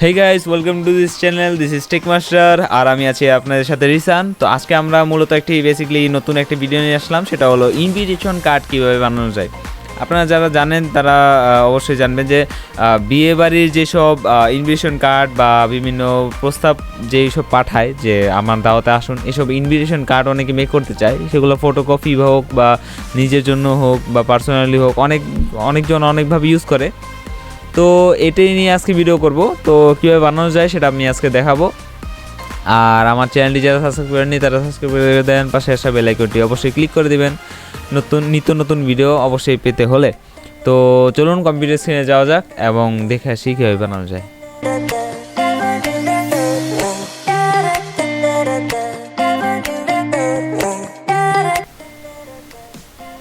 Hey guys, welcome to this channel. This is tech master, আর আমি আছি আপনাদের সাথে রিসান। তো আজকে আমরা মূলত বেসিক্যালি নতুন একটা ভিডিও নিয়ে আসলাম, সেটা হলো ইনভিটেশন কার্ড কীভাবে বানানো যায়। আপনারা যারা জানেন তারা অবশ্যই জানবেন যে বিয়ে বাড়ির যেসব ইনভিটেশন কার্ড বা বিভিন্ন প্রস্তাব যেই সব পাঠায় যে আমার দাওয়াতে আসুন, এসব ইনভিটেশন কার্ড অনেকে মেক করতে চায়। সেগুলো ফটোকপি হোক বা নিজের জন্য হোক বা পার্সোনালি হোক, অনেকজন অনেকভাবে ইউজ করে। তো এটাই নিয়ে আজকে ভিডিও করব। তো কীভাবে বানানো যায় সেটা আমি আজকে দেখাবো। আর আমার চ্যানেলটি যারা সাবস্ক্রাইব করেননি তারা সাবস্ক্রাইব করে দেন, পাশে আসা বেল আইকনটি অবশ্যই ক্লিক করে দেবেন নিত্য নতুন ভিডিও অবশ্যই পেতে হলে। তো চলুন কম্পিউটার স্ক্রিনে যাওয়া যাক এবং দেখে আসি কীভাবে বানানো যায়।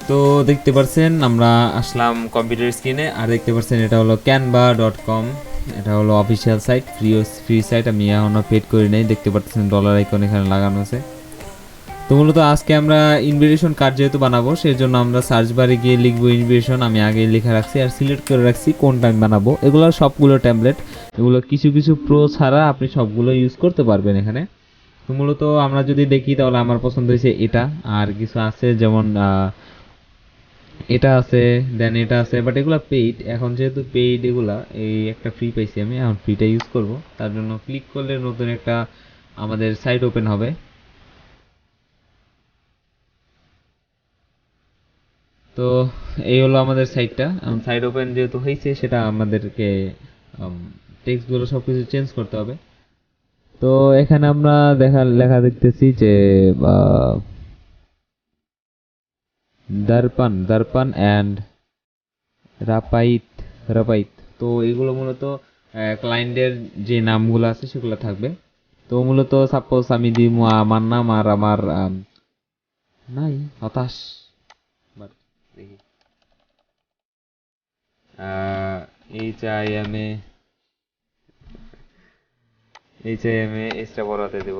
তো দেখতে পাচ্ছেন আমরা আসলাম কম্পিউটার স্ক্রিনে, আর দেখতে পাচ্ছেন এটা হলো canva.com। এটা হলো অফিসিয়াল সাইট, ফ্রি সাইট। আমি এখনও পেড করি নাই। দেখতে পাচ্ছেন ডলার আইকন এখানে লাগানো আছে। তো মূলত আজকে আমরা ইনভিটেশন কার্ড যেহেতু বানাবো, সেই জন্য আমরা সার্চ বারে গিয়ে লিখবো ইনভিটেশন। আমি আগে লেখা রাখছি আর সিলেক্ট করে রাখছি কোনটা আমি বানাবো। এগুলো সবগুলো ট্যাবলেট, এগুলো কিছু কিছু প্রো ছাড়া আপনি সবগুলো ইউজ করতে পারবেন এখানে। তো মূলত আমরা যদি দেখি তাহলে আমার পছন্দ হয়েছে এটা, আর কিছু আছে যেমন এটা আছে, দেন এটা আছে, বাট এগুলা পেইড। এখন যেহেতু পেইড এগুলা, এই একটা ফ্রি পাইছি আমি, এখন ফ্রিটা ইউজ করব। তার জন্য ক্লিক করলে নতুন একটা আমাদের সাইট ওপেন হবে। তো এই হলো আমাদের সাইটটা। সাইট ওপেন যেহেতু হয়েছে, সেটা আমাদেরকে টেক্সটগুলো সব কিছু চেঞ্জ করতে হবে। তো এখানে আমরা লেখা দেখতেছি যে দর্পণ দর্পণ অ্যান্ড রাপাইত রাপাইত। তো এগুলো মূলত ক্লায়েন্টের যে নামগুলো আছে সেগুলো থাকবে। তো মূলত সাপোজ আমি দিব আমার নাম আর আমার নাই হতাশ, বাট দেখি HIMA এসটা বড়াতে দেব।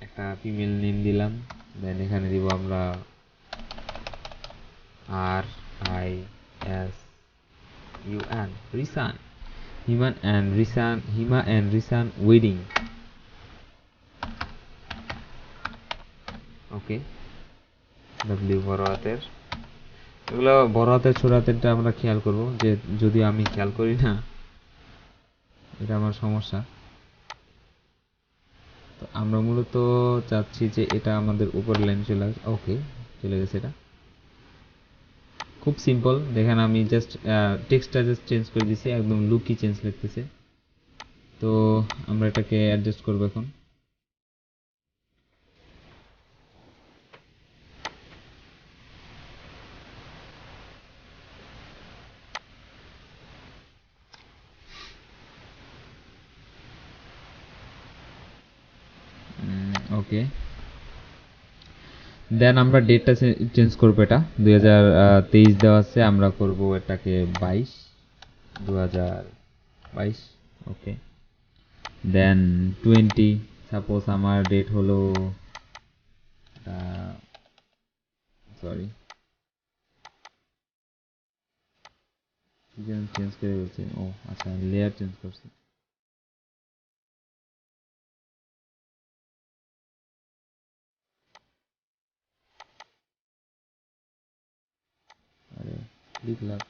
একটা ফিমেল নেম দিলাম, দেন এখানে দিব আমরা RISUN রিসান, Hima and রিসান wedding. Okay, W বড় হাতের। এগুলো বড় হাতের ছোট হাতেরটা আমরা খেয়াল করব, যে যদি আমি খেয়াল করি না, এটা আমার সমস্যা। তো আমরা মূলত চাচ্ছি যে এটা আমাদের উপর লাইন চলে আসে। ওকে, চলে গেছে। এটা খুব সিম্পল, দেখেন আমি জাস্ট টেক্সটটা জাস্ট চেঞ্জ করে দিছি, একদম লুকই চেঞ্জ লাগতেছে। তো আমরা এটাকে অ্যাডজাস্ট করব এখন। ওকে, দেন আমরা ডেটটা চেঞ্জ করবো। এটা 2023 দেওয়া আছে, আমরা করব এটাকে 22/2022। ওকে, দেন 20, সাপোজ আমার ডেট হলো সরি চেঞ্জ করে বলছি। ও আচ্ছা, লেয়ার চেঞ্জ করছি। আরে লিখলাম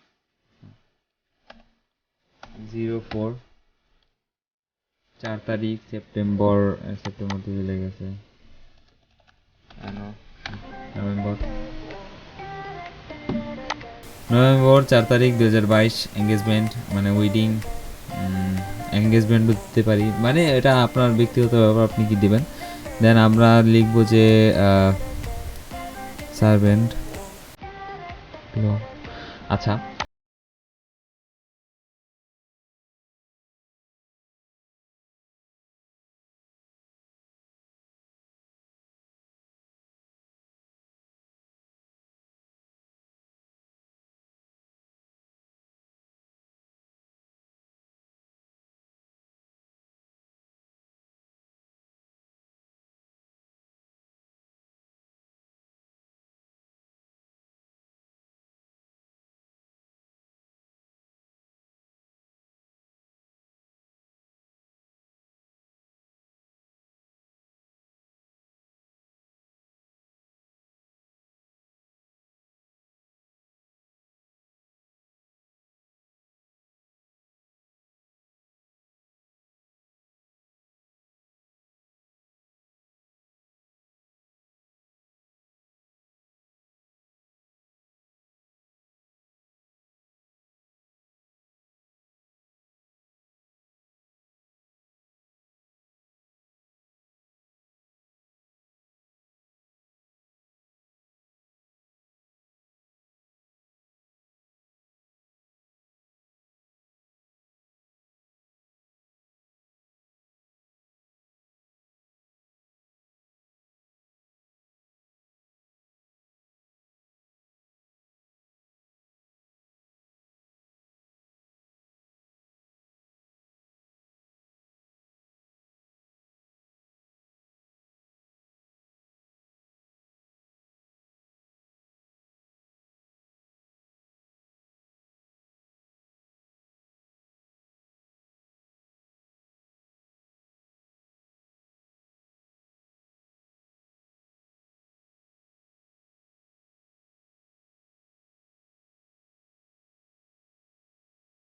04, 4 তারিখ সেপ্টেম্বর। সেপ্টেম্বর থেকে লেগেছে নভেম্বর। 4 তারিখ 2022। এঙ্গেজমেন্ট মানে ওয়েডিং, এঙ্গেজমেন্ট দিতে পারি, মানে এটা আপনার ব্যক্তিগত ব্যাপার, আপনি কি দিবেন। দেন আমরা লিখবো যে সার্ভেন্ট। আচ্ছা।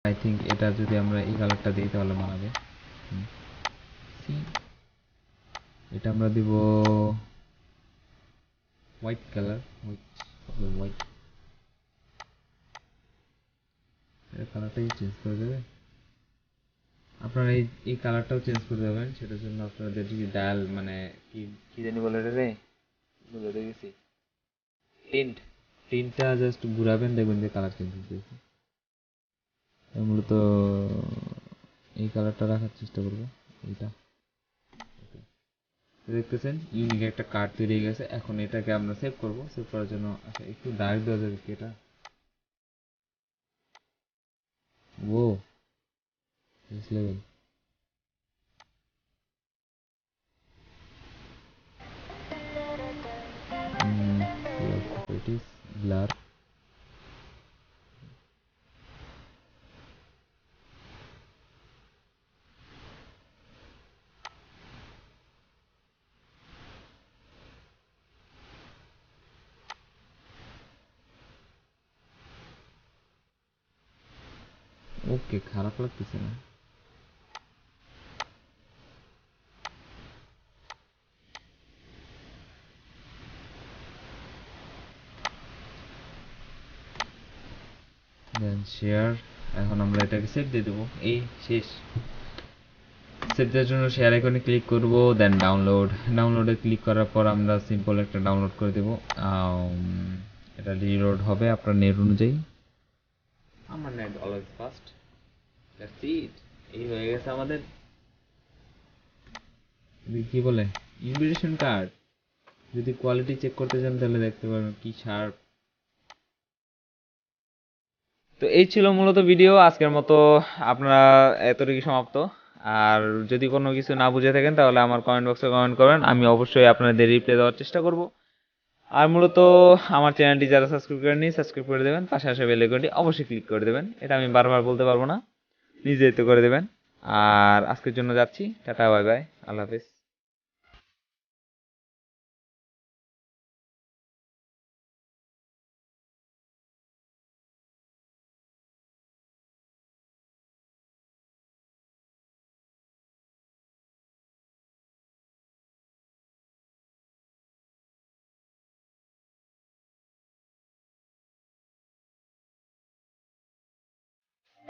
আই থিঙ্ক এটা যদি আমরা এই কালারটা দিই তাহলে মানাবে। See? এটা আমরা দিব হোয়াইট কালার, হোয়াইট এর কালারটাই চেঞ্জ করে দেবে। আপনারা এই কালারটাও চেঞ্জ করে দেবেন, সেটার জন্য আপনাদের যদি ডায়াল মানে কি কি জানি বলে এটা রে, ভুলে গেছি, টিন্টটা জাস্ট ঘুরাবেন, দেখবেন যে কালার চেঞ্জ হয়েছে। মূলত এই কালারটা রাখার চেষ্টা করবো, এইটা দেখতেছেন ইউনিক একটা কার্ড তৈরি হয়ে গেছে। এখন এটাকে আমরা সেভ করব। সেভ করার জন্য আচ্ছা একটু ডার্ক দেওয়া যাবে কি এটা, ও দিস লেভেল। প্রপার্টিজ ব্লার, ওকে খারাপ লাগতেছে না। দেন শেয়ার, এখন আমরা এটাকে সেভ দিয়ে দেবো। এই শেষ। সেভ দেওয়ার জন্য শেয়ার আইকনে ক্লিক করব, দেন ডাউনলোডে ক্লিক করার পর আমরা সিম্পল একটা ডাউনলোড করে দেব। এটা রিলোড হবে আপনার নেট অনুযায়ী। আমার net always fast. That's it. এই হয়ে গেছে আমাদের কি বলে ইনভিটেশন কার্ড। যদি কোয়ালিটি চেক করতে চান তাহলে দেখতে পারবেন কি শার্প। তো এই ছিল মূলত ভিডিও আজকের মতো, আপনারা এতটুকু সমাপ্ত। আর যদি কোনো কিছু না বুঝে থাকেন তাহলে আমার কমেন্ট বক্সে কমেন্ট করবেন, আমি অবশ্যই আপনাদের রিপ্লাই দেওয়ার চেষ্টা করব। আর মূলত আমার চ্যানেলটি যারা সাবস্ক্রাইব করেননি সাবস্ক্রাইব করে দেবেন, পাশে আসা বেল আইকনটি অবশ্যই ক্লিক করে দেবেন। এটা আমি বারবার বলতে পারবো না, নিজেই তো করে দেবেন। আর আজকের জন্য যাচ্ছি, টাটা বাই বাই, আল্লাহ হাফেজ।